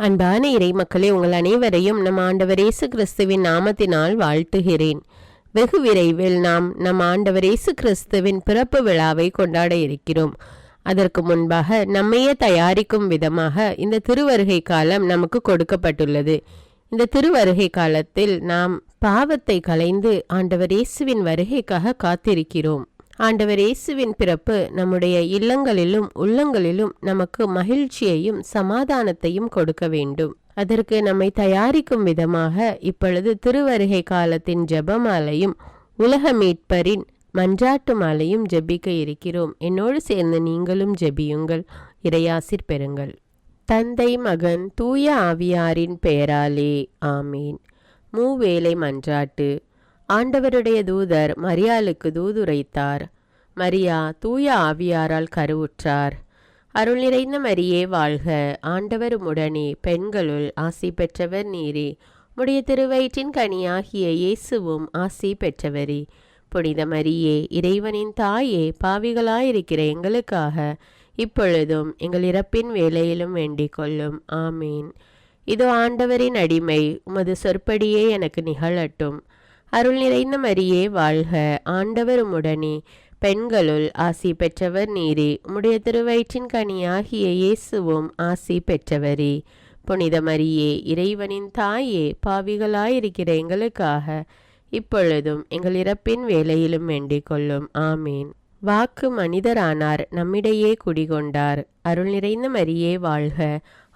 அன்பான இறை மக்களே, உங்கள் அனைவரையும் நம் ஆண்டவர் இயேசு கிறிஸ்துவின் நாமத்தினால் வாழ்த்துகிறேன். வெகு விரைவில் நாம் நம் ஆண்டவர் இயேசு கிறிஸ்துவின் பிறப்பு விழாவை கொண்டாட இருக்கிறோம். அதற்கு முன்பாக நம்மையே தயாரிக்கும் விதமாக இந்த திருவருகை காலம் நமக்கு கொடுக்கப்பட்டுள்ளது. இந்த திருவருகை காலத்தில் நாம் பாவத்தை களைந்து ஆண்டவர் இயேசுவின் வருகைக்காக காத்திருக்கிறோம். ஆண்டவர் இயேசுவின் பிறப்பு நம்முடைய இல்லங்களிலும் உள்ளங்களிலும் நமக்கு மகிழ்ச்சியையும் சமாதானத்தையும் கொடுக்க வேண்டும். அதற்கு நம்மை தயாரிக்கும் விதமாக இப்பொழுது திருவருகை காலத்தின் ஜெபமாலையும் உலக மீட்பரின் மன்றாட்டு மாலையும் ஜெபிக்க இருக்கிறோம். என்னோடு சேர்ந்து நீங்களும் ஜெபியுங்கள், இறையாசிர் பெறுங்கள். தந்தை, மகன், தூய ஆவியாரின் பெயராலே ஆமீன். மூவேளை மன்றாட்டு. ஆண்டவருடைய தூதர் மரியாளுக்கு தூதுரைத்தார். மரியா தூய ஆவியாரால் கருவுற்றார். அருள் நிறைந்த மரியே வாழ்க, ஆண்டவர் உம்முடனே, பெண்களுள் ஆசி பெற்றவர் நீரே. உம்முடைய திருவயிற்றின் கனியாகிய இயேசுவும் ஆசி பெற்றவரே. புனித மரியே, இறைவனின் தாயே, பாவிகளாயிருக்கிற எங்களுக்காக இப்பொழுதும் எங்கள் இறப்பின் வேளையிலும் வேண்டிக் கொள்ளும். ஆமீன். இதோ ஆண்டவரின் அடிமை, உமது சொற்படியே எனக்கு நிகழட்டும். அருள் நிறைந்த மரியே வாழ்க, ஆண்டவர் உம்முடனே, பெண்களுள் ஆசி பெற்றவர் நீரே. உம்முடைய திருவயிற்றின் கனியாகிய இயேசுவும் ஆசி பெற்றவரே. புனித மரியே, இறைவனின் தாயே, பாவிகளாயிருக்கிற எங்களுக்காக இப்பொழுதும் எங்கள் இறப்பின் வேளையிலும் வேண்டிக் கொள்ளும். ஆமீன். வாக்கு மனிதரானார், நம்மிடையே குடிகொண்டார். அருள் நிறைந்த மரியே வாழ்க,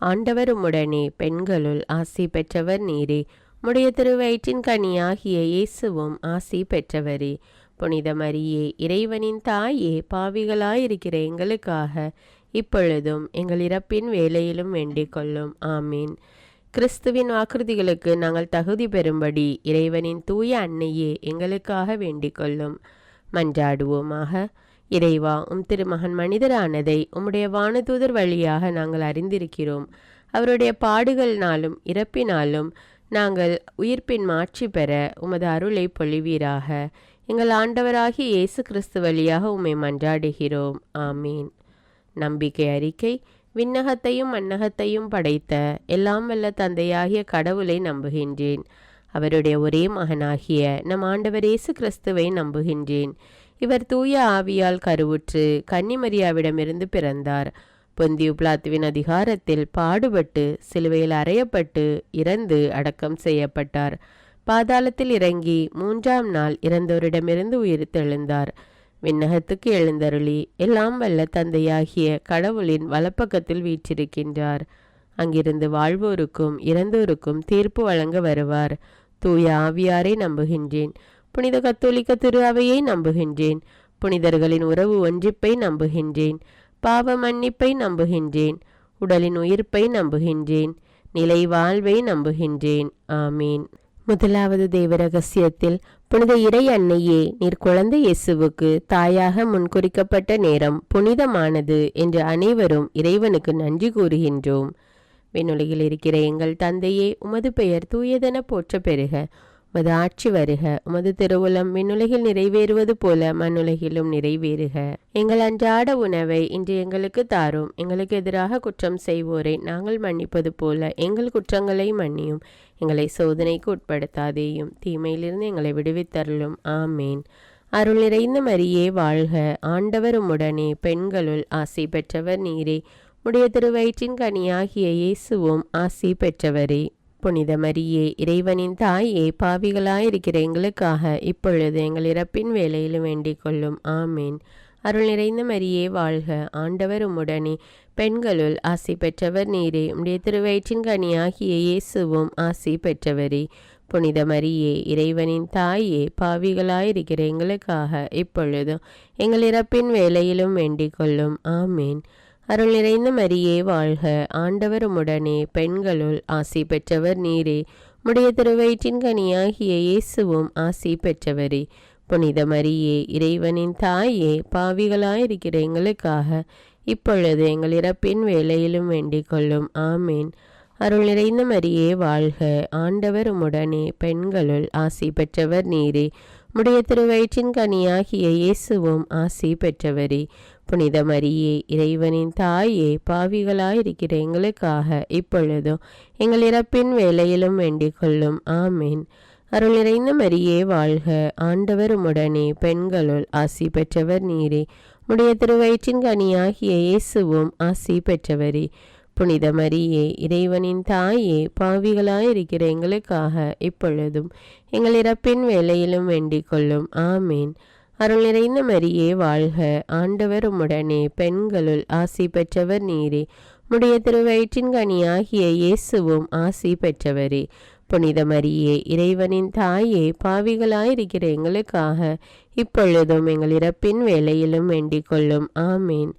ஆண்டவர் உம்முடனே, பெண்களுள் ஆசி பெற்றவர் நீரே. உம்முடைய திருவயிற்றின் கனியாகிய இயேசுவும் ஆசி பெற்றவரே. புனித மரியே, இறைவனின் தாயே, பாவிகளாயிருக்கிற எங்களுக்காக இப்பொழுதும் எங்கள் இறப்பின் வேளையிலும் வேண்டிக் கொள்ளும். ஆமீன். கிறிஸ்துவின் வாக்குறுதிகளுக்கு நாங்கள் தகுதி பெறும்படி இறைவனின் தூய அன்னையே எங்களுக்காக வேண்டிக் கொள்ளும். மன்றாடுவோமாக. இறைவா, திருமகன் மனிதரானதை உம்முடைய வானதூதர் வழியாக நாங்கள் அறிந்திருக்கிறோம். அவருடைய பாடுகளினாலும் இறப்பினாலும் நாங்கள் உயிர்ப்பின் மாட்சி பெற உமது அருளை பொழிவீராக. எங்கள் ஆண்டவராகிய இயேசு கிறிஸ்து வழியாக உம்மை மன்றாடுகிறோம். ஆமீன். நம்பிக்கை அறிக்கை. விண்ணகத்தையும் மண்ணகத்தையும் படைத்த எல்லாம் வல்ல தந்தையாகிய கடவுளை நம்புகின்றேன். அவருடைய ஒரே மகனாகிய நம் ஆண்டவர் இயேசு கிறிஸ்துவை நம்புகின்றேன். இவர் தூய ஆவியால் கருவுற்று கன்னிமரியாவிடமிருந்து பிறந்தார். பொந்தியு பிலாத்துவின் அதிகாரத்தில் பாடுபட்டு சிலுவையில் அறையப்பட்டு இறந்து அடக்கம் செய்யப்பட்டார். பாதாளத்தில் இறங்கி 3ஆம் நாள் இறந்தோரிடமிருந்து உயிர் தெழுந்தார். விண்ணகத்துக்கு எழுந்தருளி எல்லாம் வல்ல தந்தையாகிய கடவுளின் வலப்பக்கத்தில் வீற்றிருக்கின்றார். அங்கிருந்து வாழ்வோருக்கும் இறந்தோருக்கும் தீர்ப்பு வழங்க வருவார். தூய ஆவியாரை நம்புகின்றேன். புனித கத்தோலிக்க திரு அவையை நம்புகின்றேன். புனிதர்களின் உறவு ஒன்றிப்பை நம்புகின்றேன். பாவ மன்னிப்பை நம்புகின்றேன். உடலின் உயிர்ப்பை நம்புகின்றேன். நிலை வாழ்வை நம்புகின்றேன். ஆமீன். முதலாவது தேவ ரகசியத்தில், புனித இறை அன்னையே, நீர் குழந்தை இயேசுவுக்கு தாயாக முன்குறிக்கப்பட்ட நேரம் புனிதமானது என்று அனைவரும் இறைவனுக்கு நன்றி கூறுகின்றோம். விண்ணுலகில் இருக்கிற எங்கள் தந்தையே, உமது பெயர் தூயதென போற்ற பெறுக. உமது ஆட்சி வருக. உமது திருவுளம் விண்ணுலகில் நிறைவேறுவது போல மண்ணுலகிலும் நிறைவேறுக. எங்கள் அன்றாட உணவை இன்று எங்களுக்கு தாரும். எங்களுக்கு எதிராக குற்றம் செய்வோரை நாங்கள் மன்னிப்பது போல எங்கள் குற்றங்களை மன்னியும். எங்களை சோதனைக்கு உட்படுத்தாதேயும், தீமையிலிருந்து எங்களை விடுவித்தருளும். ஆமேன். அருள் நிறைந்த மரியே வாழ்க, ஆண்டவர் உம்முடனே, பெண்களுள் ஆசி பெற்றவர் நீரே. உடைய திருவயிற்றின் கனியாகிய இயேசுவும் ஆசி பெற்றவரே. புனித மரியே, இறைவனின் தாயே, பாவிகளாயிருக்கிற எங்களுக்காக இப்பொழுது எங்கள் இறப்பின் வேளையிலும் வேண்டிக் கொள்ளும். ஆமீன். அருள் நிறைந்த மரியே வாழ்க, ஆண்டவர் உம்முடனே, பெண்களுள் ஆசி பெற்றவர் நீரே. உம்முடைய திருவயிற்றின் கனியாகிய இயேசுவும் ஆசி பெற்றவரே. புனித மரியே, இறைவனின் தாயே, பாவிகளாயிருக்கிற எங்களுக்காக இப்பொழுதும் எங்கள் இறப்பின் வேளையிலும் வேண்டிக் கொள்ளும். ஆமீன். அருள் நிறைந்த மரியே வாழ்க, ஆண்டவர் உம்முடனே, பெண்களுள் ஆசி பெற்றவர் நீரே. உம்முடைய திருவயிற்றின் கனியாகிய இயேசுவும் ஆசி பெற்றவரே. புனித மரியே, இறைவனின் தாயே, பாவிகளாயிருக்கிற எங்களுக்காக இப்பொழுது எங்கள் இறப்பின் வேளையிலும் வேண்டிக் கொள்ளும். ஆமீன். அருள் நிறைந்த மரியே வாழ்க, ஆண்டவர் உம்முடனே, பெண்களுள் ஆசி பெற்றவர் நீரே. உம்முடைய திருவயிற்றின் கனியாகிய இயேசுவும் ஆசி பெற்றவரே. புனித மரியே, இறைவனின் தாயே, பாவிகளாயிருக்கிற எங்களுக்காக இப்பொழுதும் எங்கள் இறப்பின் வேளையிலும் வேண்டிக் கொள்ளும். ஆமீன். அருள் நிறைந்த மரியே வாழ்க, ஆண்டவர் உம்முடனே, பெண்களுள் ஆசி பெற்றவர் நீரே. உடைய திருவயிற்றின் கனியாகிய இயேசுவும் ஆசி பெற்றவரே. புனித மரியே, இறைவனின் தாயே, பாவிகளாயிருக்கிற எங்களுக்காக இப்பொழுதும் எங்கள் இறப்பின் வேளையிலும் வேண்டிக் கொள்ளும். ஆமீன். அருள் நிறைந்த மரியே வாழ்க, ஆண்டவர் உம்முடனே, பெண்களுள் ஆசி பெற்றவர் நீரே. உடைய திருவயிற்றின் கனியாகிய இயேசுவும் ஆசி பெற்றவரே. புனித மரியே, இறைவனின் தாயே, பாவிகளாயிருக்கிற எங்களுக்காக இப்பொழுதும் எங்கள் இறப்பின் வேளையிலும் வேண்டிக் கொள்ளும். ஆமீன்.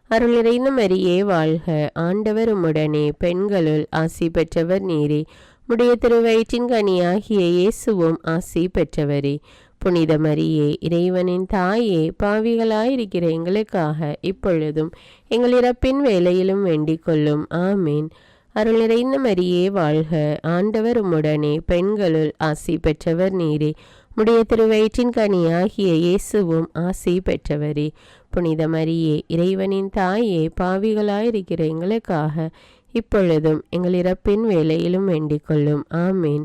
அருள் நிறைந்த மரியே வாழ்க, ஆண்டவர் உம்முடனே, பெண்களுள் ஆசி பெற்றவர் நீரே. உடைய திருவயிற்றின் கனியாகிய இயேசுவும் ஆசி பெற்றவரே. புனித மரியே, இறைவனின் தாயே, பாவிகளாயிருக்கிற எங்களுக்காக இப்பொழுதும் எங்கள் இறப்பின் வேளையிலும் வேண்டிக் கொள்ளும். ஆமீன். அருள் நிறைந்த மரியே வாழ்க, ஆண்டவர் உம்முடனே, பெண்களுள் ஆசி பெற்றவர் நீரே. உடைய திருவயிற்றின் கனியாகிய இயேசுவும் ஆசி பெற்றவரே. புனித மரியே, இறைவனின் தாயே, பாவிகளாயிருக்கிற எங்களுக்காக இப்பொழுதும் எங்கள் இறப்பின் வேளையிலும் வேண்டிக் கொள்ளும். ஆமீன்.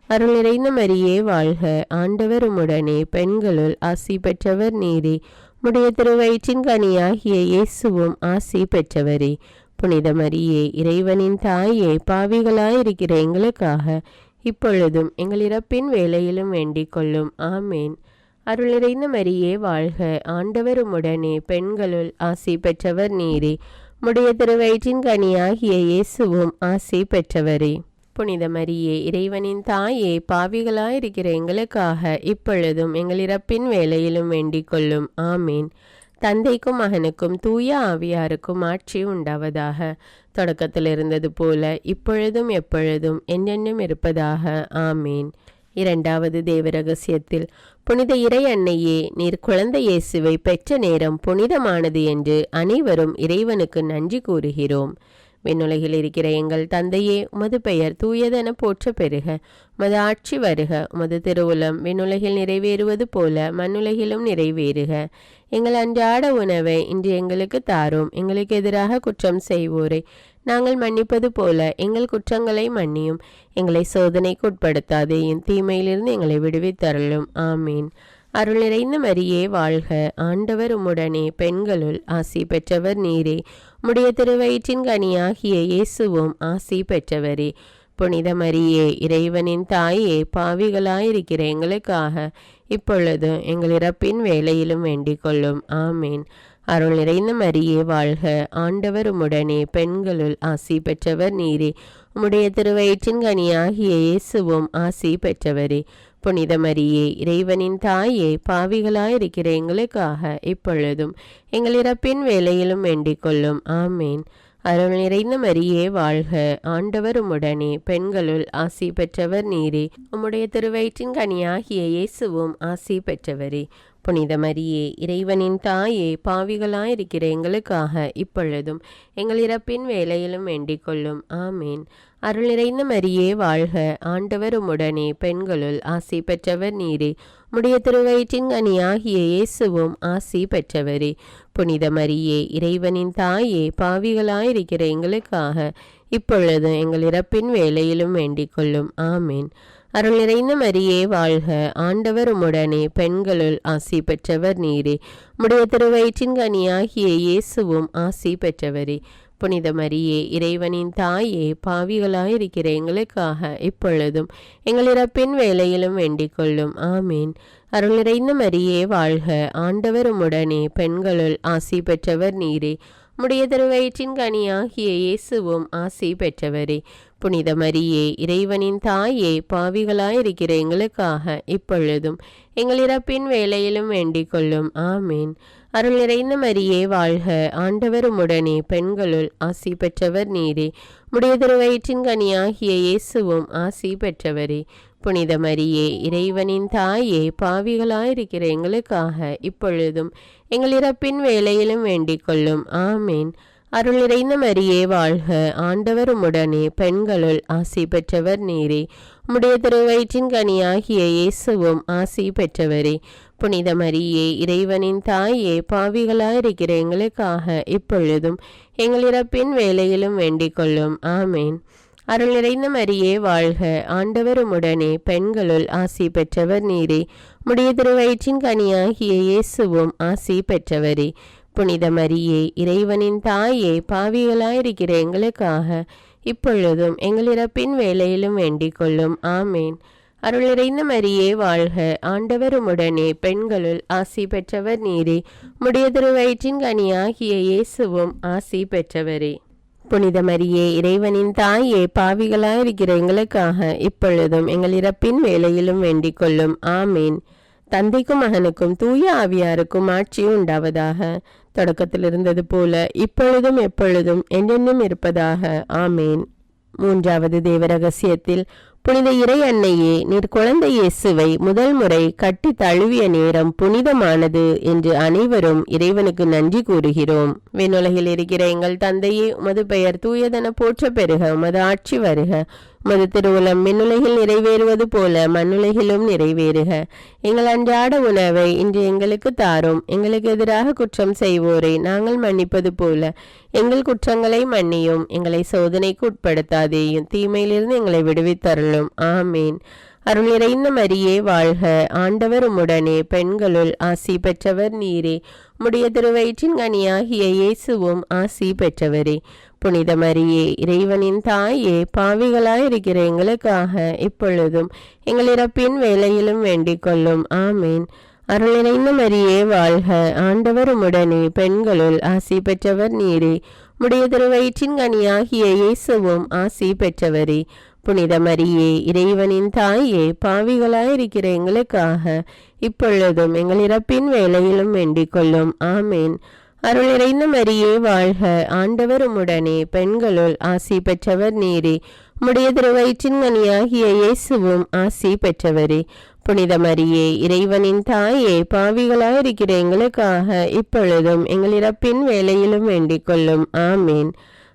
அருள் நிறைந்த மரியே வாழ்க, ஆண்டவர் உம்முடனே, பெண்களுள் ஆசி பெற்றவர் நீரே. உடைய திருவயிற்றின் கனியாகிய இயேசுவும் ஆசி பெற்றவரே. புனித மரியே, இறைவனின் தாயே, பாவிகளாயிருக்கிற எங்களுக்காக இப்பொழுதும் எங்கள் இறப்பின் வேளையிலும் வேண்டிக் கொள்ளும். ஆமேன். அருள் நிறைந்த மரியே வாழ்க, ஆண்டவர் உம்முடனே, பெண்களுள் ஆசி பெற்றவர் நீரே. உடைய திருவயிற்றின் கனியாகிய இயேசுவும் ஆசி பெற்றவரே. புனித மரியே, இறைவனின் தாயே, பாவிகளாயிருக்கிற எங்களுக்காக இப்பொழுதும் எங்கள் இறப்பின் வேளையிலும் வேண்டிக் கொள்ளும். ஆமீன். தந்தைக்கும் மகனுக்கும் தூய ஆவியாருக்கும் ஆட்சி உண்டாவதாக. தொடக்கத்தில் இருந்தது போல இப்பொழுதும் எப்பொழுதும் என்றென்றும் இருப்பதாக. ஆமீன். இரண்டாவது தேவரகசியத்தில், புனித இறை அன்னையே, நீர் குழந்தை இயேசுவை பெற்ற நேரம் புனிதமானது என்று அனைவரும் இறைவனுக்கு நன்றி கூறுகிறோம். விண்ணுலகில் இருக்கிற எங்கள் தந்தையே, உமது பெயர் தூயதென போற்ற பெறுக. உமது ஆட்சி வருக. உமது திருவுளம் விண்ணுலகில் நிறைவேறுவது போல மண்ணுலகிலும் நிறைவேறுக. எங்கள் அன்றாட உணவை இன்று எங்களுக்கு தாரும். எங்களுக்கு எதிராக குற்றம் செய்வோரை நாங்கள் மன்னிப்பது போல எங்கள் குற்றங்களை மன்னியும். எங்களை சோதனைக்கு உட்படுத்தாதேயும், தீமையிலிருந்து எங்களை விடுவித்தருளும். ஆமீன். அருள் நிறைந்த மரியே வாழ்க, ஆண்டவர் உம்முடனே, பெண்களுள் ஆசி பெற்றவர் நீரே. உம்முடைய திருவயிற்றின் கனியாகிய இயேசுவும் ஆசி பெற்றவரே. புனித மரியே, இறைவனின் தாயே, பாவிகளாயிருக்கிற எங்களுக்காக இப்பொழுது எங்கள் இறப்பின் வேளையிலும் வேண்டிக் கொள்ளும். ஆமீன். அருள் நிறைந்த மரியே வாழ்க, ஆண்டவர் உம்முடனே, பெண்களுள் ஆசி பெற்றவர் நீரே. உம்முடைய திருவயிற்றின் கனியாகிய இயேசுவும் ஆசி பெற்றவரே. புனித மரியே, இறைவனின் தாயே, பாவிகளாயிருக்கிற எங்களுக்காக இப்பொழுதும் எங்கள் இறப்பின் வேளையிலும் வேண்டிக் கொள்ளும். ஆமீன். அருள் நிறைந்த மரியே வாழ்க, ஆண்டவர் உம்முடனே, பெண்களுள் ஆசி பெற்றவர் நீரே. உம்முடைய திருவயிற்றின் கனியாகிய இயேசுவும் ஆசி பெற்றவரே. புனித மரியே, இறைவனின் தாயே, பாவிகளாயிருக்கிற எங்களுக்காக இப்பொழுதும் எங்கள் இறப்பின் வேளையிலும் வேண்டிக் கொள்ளும். ஆமீன். அருள் நிறைந்த மரியே வாழ்க, ஆண்டவர் உம்முடனே, பெண்களுள் ஆசி பெற்றவர் நீரே. உம்முடைய திருவயிற்றின் கனியாகிய இயேசுவும் ஆசி பெற்றவரே. புனித மரியே, இறைவனின் தாயே, பாவிகளாயிருக்கிற எங்களுக்காக இப்பொழுது எங்கள் இறப்பின் வேளையிலும் வேண்டிக் கொள்ளும். ஆமீன். அருள் நிறைந்த மரியே வாழ்க, ஆண்டவர் உம்முடனே, பெண்களுள் ஆசி பெற்றவர் நீரே. உம்முடைய திருவயிற்றின் கனியாகிய இயேசுவும் ஆசி பெற்றவரே. புனித மரியே, இறைவனின் தாயே, பாவிகளாயிருக்கிற எங்களுக்காக இப்பொழுதும் எங்கள் இறப்பின் வேளையிலும் வேண்டிக் கொள்ளும். ஆமீன். அருள் நிறைந்த மரியே வாழ்க, ஆண்டவர் உம்முடனே, பெண்களுள் ஆசி பெற்றவர் நீரே. உம்முடைய திருவயிற்றின் கனியாகிய இயேசுவும் ஆசி பெற்றவரே. புனித மரியே, இறைவனின் தாயே, பாவிகளாயிருக்கிற எங்களுக்காக இப்பொழுதும் எங்கள் இறப்பின் வேளையிலும் வேண்டிக் கொள்ளும். ஆமீன். அருள் நிறைந்த மரியே வாழ்க, ஆண்டவர் உம்முடனே, பெண்களுள் ஆசி பெற்றவர் நீரே. உம்முடைய திருவயிற்றின் கனியாகிய இயேசுவும் ஆசி பெற்றவரே. புனித மரியே, இறைவனின் தாயே, பாவிகளாயிருக்கிற எங்களுக்காக இப்பொழுதும் எங்கள் இறப்பின் வேளையிலும் வேண்டிக் கொள்ளும். ஆமீன். அருள் நிறைந்த மரியே வாழ்க, ஆண்டவர் உம்முடனே, பெண்களுள் ஆசி பெற்றவர் நீரே. உம்முடைய திருவயிற்றின் கனியாகிய இயேசுவும் ஆசி பெற்றவரே. புனித மரியே, இறைவனின் தாயே, பாவிகளாயிருக்கிற எங்களுக்காக இப்பொழுதும் எங்கள் இறப்பின் வேளையிலும் வேண்டிக் கொள்ளும். ஆமேன். அருள் நிறைந்த மரியே வாழ்க, ஆண்டவர் உம்முடனே, பெண்களுள் ஆசி பெற்றவர் நீரே. உம்முடைய திருவயிற்றின் கனியாகிய இயேசுவும் ஆசி பெற்றவரே. புனித மரியே, இறைவனின் தாயே, பாவிகளாயிருக்கிற எங்களுக்காக இப்பொழுதும் எங்கள் இறப்பின் வேளையிலும் வேண்டிக் கொள்ளும். ஆமேன். அருள் நிறைந்த மரியே வாழ்க, ஆண்டவர் உம்முடனே, பெண்களுள் ஆசி பெற்றவர் நீரே. உம்முடைய திருவயிற்றின் கனியாகிய இயேசுவும் ஆசி பெற்றவரே. புனித மரியே, இறைவனின் தாயே, பாவிகளாயிருக்கிற எங்களுக்காக இப்பொழுதும் எங்கள் இறப்பின் வேளையிலும் வேண்டிக் கொள்ளும். ஆமேன். தந்தைக்கும் மகனுக்கும் தூய ஆவியாருக்கும் ஆட்சி உண்டாவதாக. தொடக்கத்தில் இருந்தது போல இப்பொழுதும் எப்பொழுதும் என்றென்றும் இருப்பதாக. ஆமேன். மூன்றாவது தேவரகசியத்தில், புனித இறை அன்னையே, நீர் குழந்தை இயேசுவை முதல் முறை கட்டி தழுவிய நேரம் புனிதமானது என்று அனைவரும் இறைவனுக்கு நன்றி கூறுகிறோம். விண்ணுலகில் இருக்கிற எங்கள் தந்தையே, உமது பெயர் தூயதென போற்ற பெறுக. உமது ஆட்சி வருக. உமது திருவுளம் விண்ணுலகில் நிறைவேறுவது போல மண்ணுலகிலும் நிறைவேறுக. எங்கள் அன்றாட உணவை இன்று எங்களுக்கு தாரும். எங்களுக்கு எதிராக குற்றம் செய்வோரை நாங்கள் மன்னிப்பது போல எங்கள் குற்றங்களை மன்னியும். எங்களை சோதனைக்கு உட்படுத்தாதேயும், தீமையிலிருந்து எங்களை விடுவித்தருளும். ஆமேன். அருள் நிறைந்த மரியே வாழ்க, ஆண்டவர் உம்முடனே, பெண்களுள் ஆசி பெற்றவர் நீரே. உம்முடைய திருவயிற்றின் கனியாகிய இயேசுவும் ஆசி பெற்றவரே. புனித மரியே, இறைவனின் தாயே, பாவிகளாயிருக்கிற எங்களுக்காக இப்பொழுதும் எங்கள் இறப்பின் வேளையிலும் வேண்டிக் கொள்ளும். ஆமேன். அருள் நிறைந்த மரியே வாழ்க, ஆண்டவர் உம்முடனே, பெண்களுள் ஆசி பெற்றவர் நீரே. உம்முடைய திருவயிற்றின் கனியாகிய இயேசுவும் ஆசி பெற்றவரே. புனித மரியே, இறைவனின் தாயே, பாவிகளாயிருக்கிற எங்களுக்காக இப்பொழுதும் எங்கள் இறப்பின் வேளையிலும் வேண்டிக் கொள்ளும். ஆமேன். அருள் நிறைந்த மரியே வாழ்க, ஆண்டவர் உம்முடனே, பெண்களுள் ஆசி பெற்றவர் நீரே. உம்முடைய திருவயிற்றின் கனியாகிய இயேசுவும் ஆசி பெற்றவரே. புனித மரியே, இறைவனின் தாயே, பாவிகளாயிருக்கிற எங்களுக்காக இப்பொழுதும் எங்கள் இறப்பின் வேளையிலும் வேண்டிக் கொள்ளும். ஆமேன்.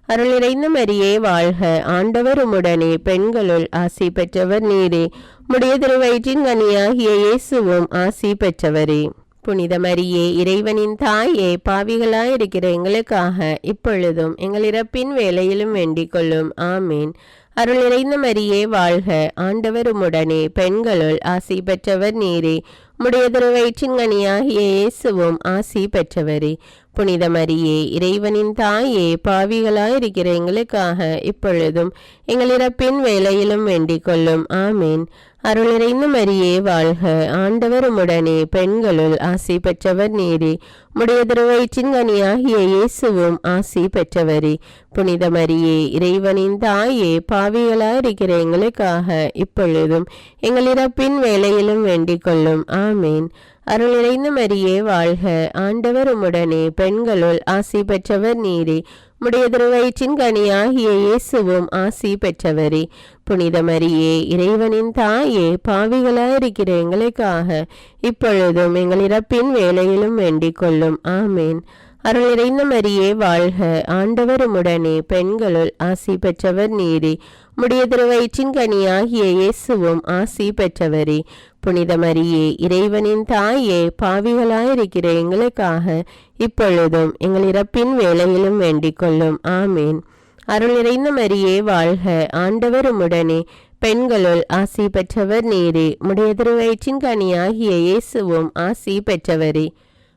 அருள் நிறைந்த மரியே வாழ்க, ஆண்டவர் உம்முடனே, பெண்களுள் ஆசி பெற்றவர் நீரே. உம்முடைய திருவயிற்றின் கனியாகிய இயேசுவும் ஆசி பெற்றவரே. புனித மரியே, இறைவனின் தாயே, பாவிகளாயிருக்கிற எங்களுக்காக இப்பொழுதும் எங்கள் இறப்பின் வேளையிலும் வேண்டிக் கொள்ளும். ஆமேன். அருள் நிறைந்த மரியே வாழ்க, ஆண்டவர் உம்முடனே, பெண்களுள் ஆசி பெற்றவர் நீரே. உம்முடைய திருவயிற்றின் கனியாகிய இயேசுவும் ஆசி பெற்றவரே. புனித மரியே, இறைவனின் தாயே, பாவிகளாயிருக்கிற எங்களுக்காக இப்பொழுதும் எங்கள் இறப்பின் வேளையிலும் வேண்டிக் கொள்ளும். ஆமேன். அருள் நிறைந்த மரியே வாழ்க, ஆண்டவர் உம்முடனே, பெண்களுள் ஆசி பெற்றவர் நீரே. உம்முடைய திருவயிற்றின் கனியாகிய இயேசுவும் ஆசி பெற்றவரே. புனித மரியே, இறைவனின் தாயே, பாவிகளாயிருக்கிற எங்களுக்காக இப்பொழுதும் எங்கள் இறப்பின் வேளையிலும் வேண்டிக் கொள்ளும். ஆமேன். அருள் நிறைந்த மரியே வாழ்க, ஆண்டவர் உம்முடனே, பெண்களுள் ஆசி பெற்றவர் நீரே. உம்முடைய திருவயிற்றின் கனியாகிய இயேசுவும் ஆசி பெற்றவரே. புனித மரியே, இறைவனின் தாயே, பாவிகளாயிருக்கிற எங்களுக்காக இப்பொழுதும் எங்கள் இறப்பின் வேளையிலும் வேண்டிக் கொள்ளும். ஆமேன். அருள் நிறைந்த மரியே வாழ்க, ஆண்டவர் உம்முடனே, பெண்களுள் ஆசி பெற்றவர் நீரே. உம்முடைய திருவயிற்றின் கனியாகிய இயேசுவும் ஆசி பெற்றவரே. புனித மரியே, இறைவனின் தாயே, பாவிகளாயிருக்கிற எங்களுக்காக இப்பொழுதும் எங்கள் இறப்பின் வேளையிலும் வேண்டிக் கொள்ளும். ஆமேன். அருள் நிறைந்த மரியே வாழ்க, ஆண்டவர் உம்முடனே, பெண்களுள் ஆசி பெற்றவர் நீரே. உம்முடைய திருவயிற்றின் கனியாகிய இயேசுவும் ஆசி பெற்றவரே.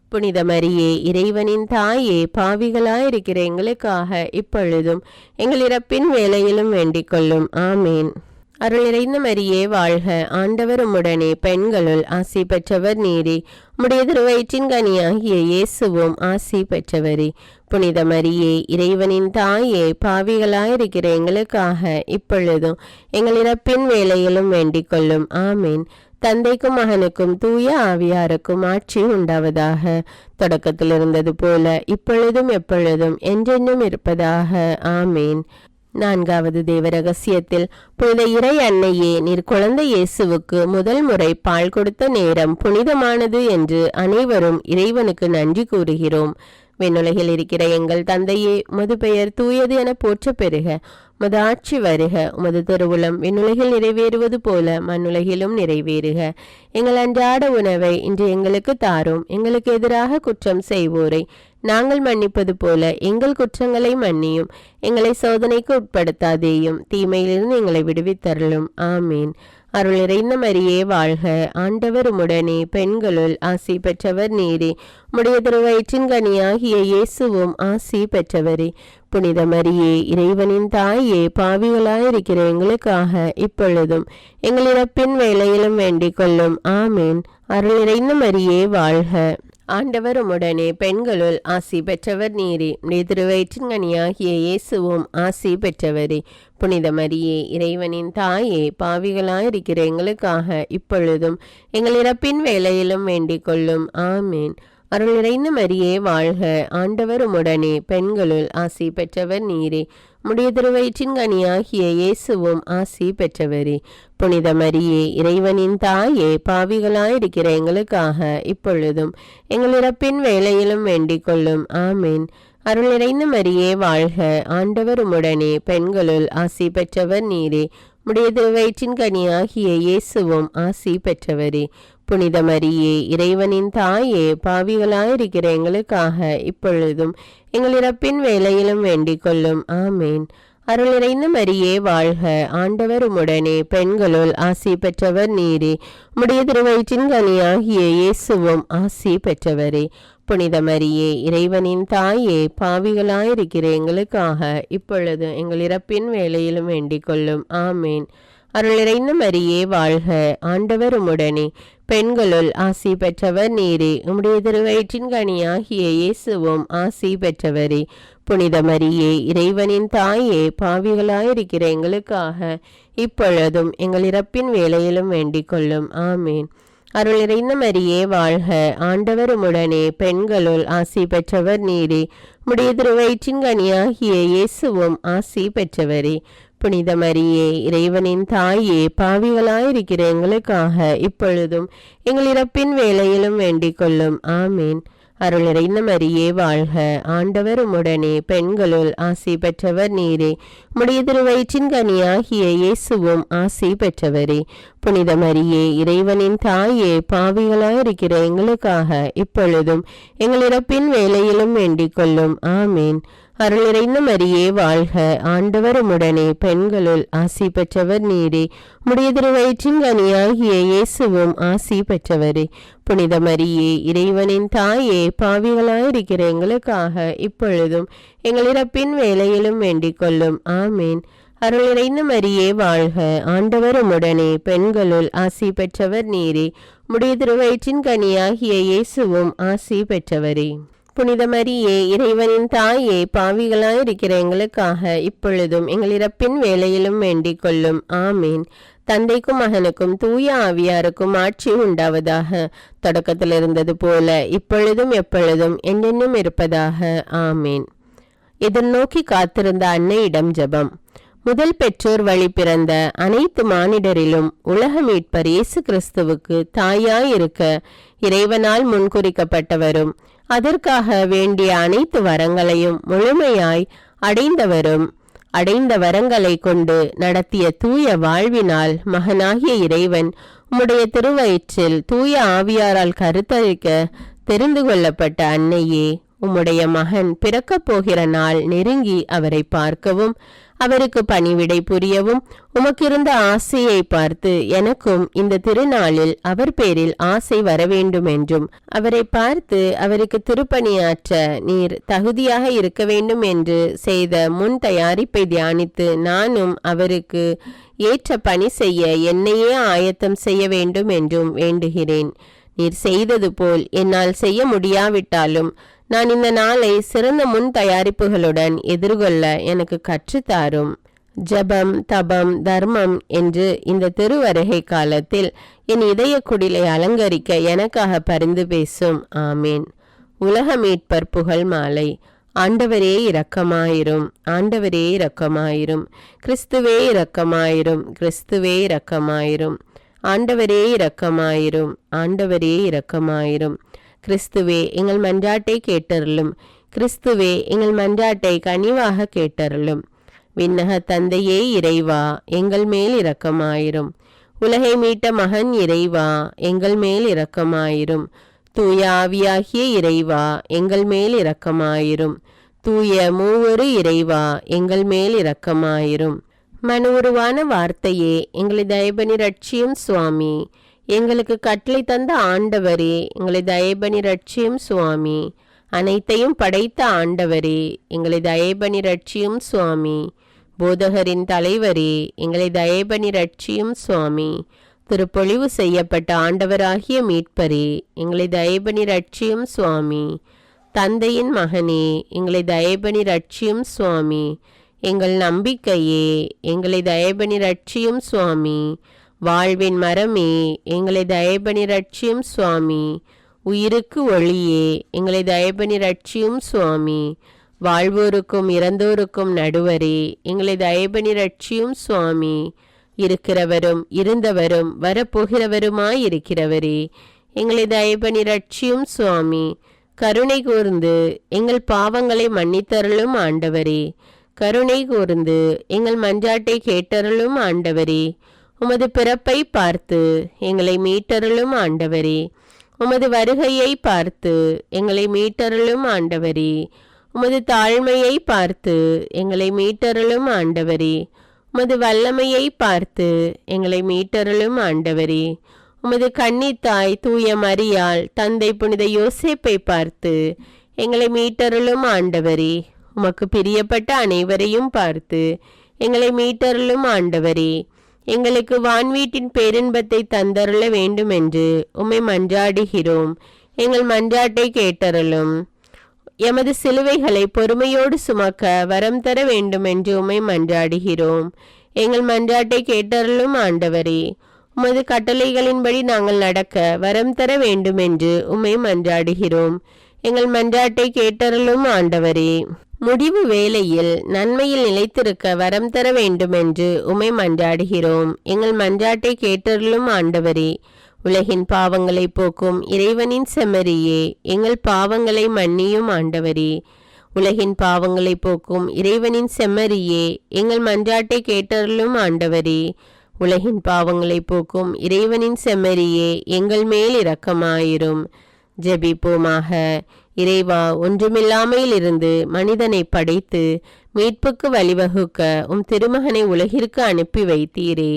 புனித மரியே, இறைவனின் தாயே, பாவிகளாயிருக்கிற எங்களுக்காக இப்பொழுதும் எங்கள் இறப்பின் வேளையிலும் வேண்டிக் கொள்ளும். ஆமேன். அருள் நிறைந்த மரியே வாழ்க, ஆண்டவர் உம்முடனே, பெண்களுள் ஆசி பெற்றவர் நீரே. உம்முடைய திருவயிற்றின் கனியாகிய இயேசுவும் ஆசி பெற்றவரே. புனித மரியே, இறைவனின் தாயே, பாவிகளாயிருக்கிற எங்களுக்காக இப்பொழுதும் எங்கள் இறப்பின் வேளையிலும் வேண்டிக் கொள்ளும். ஆமேன். தந்தைக்கும் மகனுக்கும் தூய ஆவியாருக்கும் ஆட்சி உண்டாவதாக. தொடக்கத்தில் இருந்தது போல இப்பொழுதும் எப்பொழுதும் என்றென்றும் இருப்பதாக. ஆமேன். நான்காவது தேவரகசியத்தில், புனித இறை அன்னையே, நீர் குழந்தை இயேசுவுக்கு முதல் முறை பால் கொடுத்த நேரம் புனிதமானது என்று அனைவரும் இறைவனுக்கு நன்றி கூறுகிறோம். விண்ணுலகில் இருக்கிற எங்கள் தந்தையே, உமது பெயர் தூயது என போற்ற பெறுக. உமது ஆட்சி வருக. உமது திருவுளம் விண்ணுலகில் நிறைவேறுவது போல மண்ணுலகிலும் நிறைவேறுக. எங்கள் அன்றாட உணவை இன்று எங்களுக்கு தாரும். எங்களுக்கு எதிராக குற்றம் செய்வோரை நாங்கள் மன்னிப்பது போல எங்கள் குற்றங்களை மன்னியும். எங்களை சோதனைக்கு உட்படுத்தாதேயும், தீமையிலிருந்து எங்களை விடுவித்தருளும். ஆமீன். அருள் நிறைந்த மரியே வாழ்க. ஆண்டவர் உம்முடனே, பெண்களுள் ஆசி பெற்றவர் நீரே. உம்முடைய திருவயிற்றின் கனியாகிய இயேசுவும் ஆசி பெற்றவரே. புனித மரியே, இறைவனின் தாயே, பாவிகளாயிருக்கிற எங்களுக்காக இப்பொழுதும் எங்கள் இறப்பின் வேளையிலும் வேண்டிக் கொள்ளும். ஆமீன். அருள் நிறைந்த மரியே வாழ்க. ஆண்டவர் உம்முடனே, பெண்களுள் ஆசி பெற்றவர் நீரே. உம்முடைய திருவயிற்றின் கனியாகிய இயேசுவும் ஆசி பெற்றவரே. புனித மரியே, இறைவனின் தாயே, பாவிகளாயிருக்கிற எங்களுக்காக இப்பொழுதும் எங்கள் இறப்பின் வேளையிலும் வேண்டிக் கொள்ளும். ஆமீன். அருள் நிறைந்த மரியே வாழ்க. ஆண்டவர் உம்முடனே, பெண்களுள் ஆசி பெற்றவர் நீரே. உம்முடைய திருவயிற்றின் கனியாகிய இயேசுவும் ஆசி பெற்றவரே. புனித மரியே, இறைவனின் தாயே, பாவிகளாயிருக்கிற எங்களுக்காக இப்பொழுதும் எங்கள் இறப்பின் வேளையிலும் வேண்டிக் கொள்ளும். ஆமீன். அருள் நிறைந்த மரியே வாழ்க. ஆண்டவர் உம்முடனே, பெண்களுள் ஆசி பெற்றவர் நீரே. உம்முடைய திருவயிற்றின் கனியாகிய இயேசுவும் ஆசி பெற்றவரே. புனித மரியே, இறைவனின் தாயே, பாவிகளாயிருக்கிற எங்களுக்காக இப்பொழுதும் எங்கள் இறப்பின் வேளையிலும் வேண்டிக் கொள்ளும். ஆமீன். அருள் நிறைந்த மரியே வாழ்க. ஆண்டவர் உம்முடனே, பெண்களுள் ஆசி பெற்றவர் நீரே. உம்முடைய திருவயிற்றின் கனியாகிய இயேசுவும் ஆசி பெற்றவரே. புனித மரியே, இறைவனின் தாயே, பாவிகளாயிருக்கிற எங்களுக்காக இப்பொழுது எங்கள் இறப்பின் வேளையிலும் வேண்டிக் கொள்ளும். ஆமீன். அருள் நிறைந்த மரியே வாழ்க. ஆண்டவர் உம்முடனே, பெண்களுள் ஆசி பெற்றவர் நீரே. உம்முடைய திருவயிற்றின் கனியாகிய இயேசுவும் ஆசி பெற்றவரே. புனித மரியே, இறைவனின் தாயே, பாவிகளாயிருக்கிற எங்களுக்காக இப்பொழுதும் எங்கள் இறப்பின் வேளையிலும் வேண்டிக் கொள்ளும். ஆமீன். அருள் நிறைந்த மரியே வாழ்க. ஆண்டவர் உம்முடனே, பெண்களுள் ஆசி பெற்றவர் நீரே. உம்முடைய திருவயிற்றின் கனியாகிய இயேசுவும் ஆசி பெற்றவரே. புனித மரியே, இறைவனின் தாயே, பாவிகளாயிருக்கிற எங்களுக்காக இப்பொழுதும் எங்கள் இறப்பின் வேளையிலும் வேண்டிக் கொள்ளும். ஆமீன். அருள் நிறைந்த மரியே வாழ்க. ஆண்டவர் உம்முடனே, பெண்களுள் ஆசி பெற்றவர் நீரே. உம்முடைய திருவயிற்றின் கனியாகிய இயேசுவும் ஆசி பெற்றவரே. புனித மரியே, இறைவனின் தாயே, பாவிகளாயிருக்கிற எங்களுக்காக இப்பொழுதும் எங்கள் இறப்பின் வேளையிலும் வேண்டிக் கொள்ளும். ஆமீன். அருள் நிறைந்த மரியே வாழ்க. ஆண்டவர் உம்முடனே, பெண்களுள் ஆசி பெற்றவர் நீரே. உம்முடைய திருவயிற்றின் கனியாகிய இயேசுவும் ஆசி பெற்றவரே. புனித மரியே, இறைவனின் தாயே, பாவிகளாயிருக்கிற எங்களுக்காக இப்பொழுதும் எங்கள் இறப்பின் வேளையிலும் வேண்டிக் கொள்ளும். ஆமீன். அருள் நிறைந்த மரியே வாழ்க. ஆண்டவர் உம்முடனே, பெண்களுள் ஆசி பெற்றவர் நீரே. உம்முடைய திருவயிற்றின் கனியாகிய இயேசுவும் ஆசி பெற்றவரே. புனித மரியே, இறைவனின் தாயே, பாவிகளாயிருக்கிற எங்களுக்காக இப்பொழுதும் எங்கள் இறப்பின் வேளையிலும் வேண்டிக் கொள்ளும். ஆமீன். தந்தைக்கும் மகனுக்கும் தூய ஆவியாருக்கும் ஆட்சி உண்டாவதாக. தொடக்கத்தில் இருந்தது போல இப்பொழுதும் எப்பொழுதும் என்றென்னும் இருப்பதாக. ஆமீன். எதிர்நோக்கி காத்திருந்த அன்னையிடம் ஜெபம். முதல் பெற்றோர் வழி பிறந்த அனைத்து மானிடரிலும் உலக மீட்பர் இயேசு கிறிஸ்துவுக்கு தாயாயிருக்க இறைவனால் முன்குறிக்கப்பட்டவரும் அதற்காக வேண்டிய அனைத்து வரங்களையும் முழுமையாய் அடைந்த வரங்களை கொண்டு நடத்திய தூய வாழ்வினால் மகனாகிய இறைவன் உம்முடைய திருவயிற்றில் தூய ஆவியாரால் கருத்தரிக்க தெரிந்து கொள்ளப்பட்ட அன்னையே, உம்முடைய மகன் பிறக்கப் போகிற நாள் நெருங்கி அவரை பார்க்கவும் அவருக்கு பணிவிடை புரியவும் உமக்கிருந்த ஆசையை பார்த்து எனக்கும் இந்த திருநாளில் அவர் பேரில் ஆசை வரவேண்டும் என்றும் அவரை பார்த்து அவருக்கு திருப்பணியாற்ற நீர் தகுதியாக இருக்க வேண்டும் என்று செய்த முன் தயாரிப்பை தியானித்து நானும் அவருக்கு ஏற்ற பணி செய்ய என்னையே ஆயத்தம் செய்ய வேண்டும் என்றும் வேண்டுகிறேன். நீர் செய்தது போல் என்னால் செய்ய முடியாவிட்டாலும் நான் இந்த நாளை சிறந்த முன் தயாரிப்புகளுடன் எதிர்கொள்ள எனக்கு கற்றுத்தாரும். ஜபம், தபம், தர்மம் என்று இந்த திருவருகை காலத்தில் என் இதய குடிலை அலங்கரிக்க எனக்காக பரிந்து பேசும். ஆமீன். உலக மீட்பர் புகழ் மாலை. ஆண்டவரே இரக்கமாயிரும், ஆண்டவரே இரக்கமாயிரும், கிறிஸ்துவே இரக்கமாயிரும், கிறிஸ்துவே இரக்கமாயிரும், ஆண்டவரே இரக்கமாயிரும், ஆண்டவரே இரக்கமாயிரும். கிறிஸ்துவே எங்கள் மன்றாட்டை கேட்டருளும், கிறிஸ்துவே எங்கள் மன்றாட்டை கனிவாக கேட்டருளும். விண்ணக தந்தையே இறைவா, எங்கள் மேல் இரக்கமாயிரும். உலகை மீட்ட மகன் இறைவா, எங்கள் மேல் இரக்கமாயிரும். தூய ஆவியாகிய இறைவா, எங்கள் மேல் இரக்கமாயிரும். தூய மூவரு இறைவா, எங்கள் மேல் இரக்கமாயிரும். மனு உருவான வார்த்தையே, எங்களை தயபனி ரட்சியும் சுவாமி. எங்களுக்கு கட்டளை தந்த ஆண்டவரே, எங்களை தயபனி ரட்சியும் சுவாமி. அனைத்தையும் படைத்த ஆண்டவரே, எங்களை தயபனி ரட்சியும் சுவாமி. போதகரின் தலைவரே, எங்களை தயபனி ரட்சியும் சுவாமி. திருப்பொழிவு செய்யப்பட்ட ஆண்டவராகிய மீட்பரே, எங்களை தயபனி ரட்சியும் சுவாமி. தந்தையின் மகனே, எங்களை தயபனி ரட்சியும் சுவாமி. எங்கள் நம்பிக்கையே, எங்களை தயபனி ரட்சியும் சுவாமி. வாழ்வின் மரமே, எங்களை தயபனி ரட்சியும் சுவாமி. உயிருக்கு ஒளியே, எங்களை தயபனி ரட்சியும் சுவாமி. வாழ்வோருக்கும் இறந்தோருக்கும் நடுவரே, எங்களை தயபனி ரட்சியும் சுவாமி. இருக்கிறவரும் இருந்தவரும் வரப்போகிறவருமாயிருக்கிறவரே, எங்களை தயபனி ரட்சியும் சுவாமி. கருணை கூர்ந்து எங்கள் பாவங்களை மன்னித்தருளும் ஆண்டவரே. கருணை கூர்ந்து எங்கள் மன்றாட்டை கேட்டருளும் ஆண்டவரே. உமது பிறப்பை பார்த்து எங்களை மீட்டருளும் ஆண்டவரே. உமது வருகையை பார்த்து எங்களை மீட்டருளும் ஆண்டவரே. உமது தாழ்மையை பார்த்து எங்களை மீட்டருளும் ஆண்டவரே. உமது வல்லமையை பார்த்து எங்களை மீட்டருளும் ஆண்டவரே. உமது கன்னித்தாய் தூய மரியாள் தந்தை புனித யோசேப்பை பார்த்து எங்களை மீட்டருளும் ஆண்டவரே. உமக்கு பிரியப்பட்ட அனைவரையும் பார்த்து எங்களை மீட்டருளும் ஆண்டவரே. எங்களுக்கு வான்வீட்டின் பேரின்பத்தை தந்தருள வேண்டுமென்று உம்மை மன்றாடுகிறோம். எங்கள் மன்றாட்டை கேட்டருளும். எமது சிலுவைகளை பொறுமையோடு சுமக்க வரம் தர வேண்டுமென்று உம்மை மன்றாடுகிறோம். எங்கள் மன்றாட்டை கேட்டருளும் ஆண்டவரே. உமது கட்டளைகளின்படி நாங்கள் நடக்க வரம் தர வேண்டுமென்று உம்மை மன்றாடுகிறோம். எங்கள் மன்றாட்டை கேட்டருளும் ஆண்டவரே. முடிவு வேளையில் நன்மையில் நிலைத்திருக்க வரம் தர வேண்டுமென்று உம்மை மன்றாடுகிறோம். எங்கள் மன்றாட்டை கேட்டருளும் ஆண்டவரே. உலகின் பாவங்களை போக்கும் இறைவனின் செம்மறியே, எங்கள் பாவங்களை மன்னியும் ஆண்டவரே. உலகின் பாவங்களை போக்கும் இறைவனின் செம்மறியே, எங்கள் மன்றாட்டை கேட்டருளும் ஆண்டவரே. உலகின் பாவங்களை போக்கும் இறைவனின் செம்மறியே, எங்கள் மேல் இரக்கமாயிரும். ஜெபிப்போமாக. இறைவா, ஒன்றுமில்லாமையிலிருந்து மனிதனை படைத்து மீட்புக்கு வழிவகுக்க உம் திருமகனை உலகிற்கு அனுப்பி வைத்தீரே.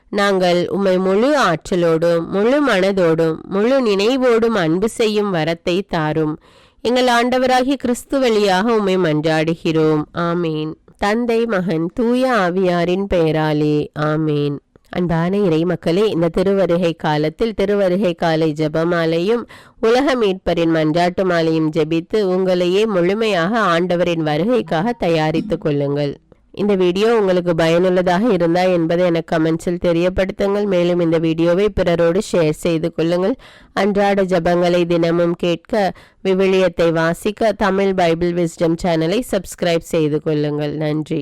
நாங்கள் உம்மை முழு ஆற்றலோடும் முழு மனதோடும் முழு நினைவோடும் அன்பு செய்யும் வரத்தை தாரும். எங்கள் ஆண்டவராகிய கிறிஸ்து வழியாக உம்மை மன்றாடுகிறோம். ஆமேன். தந்தை, மகன், தூய ஆவியாரின் பெயராலே ஆமேன். அன்பான இறை மக்களே, இந்த திருவருகை காலத்தில் திருவருகை காலை ஜெபமாலையும் உலக மீட்பரின் மன்றாட்டு மாலையும் ஜெபித்து உங்களையே முழுமையாக ஆண்டவரின் வருகைக்காக தயாரித்து கொள்ளுங்கள். இந்த வீடியோ உங்களுக்கு பயனுள்ளதாக இருந்தால் என்பதை எனக்கு கமெண்ட்ஸில் தெரியப்படுத்துங்கள். மேலும் இந்த வீடியோவை பிறரோடு ஷேர் செய்து கொள்ளுங்கள். அன்றாட ஜெபங்களை தினமும் கேட்க, விவிலியத்தை வாசிக்க தமிழ் பைபிள் விஸ்டம் சேனலை சப்ஸ்கிரைப் செய்து கொள்ளுங்கள். நன்றி.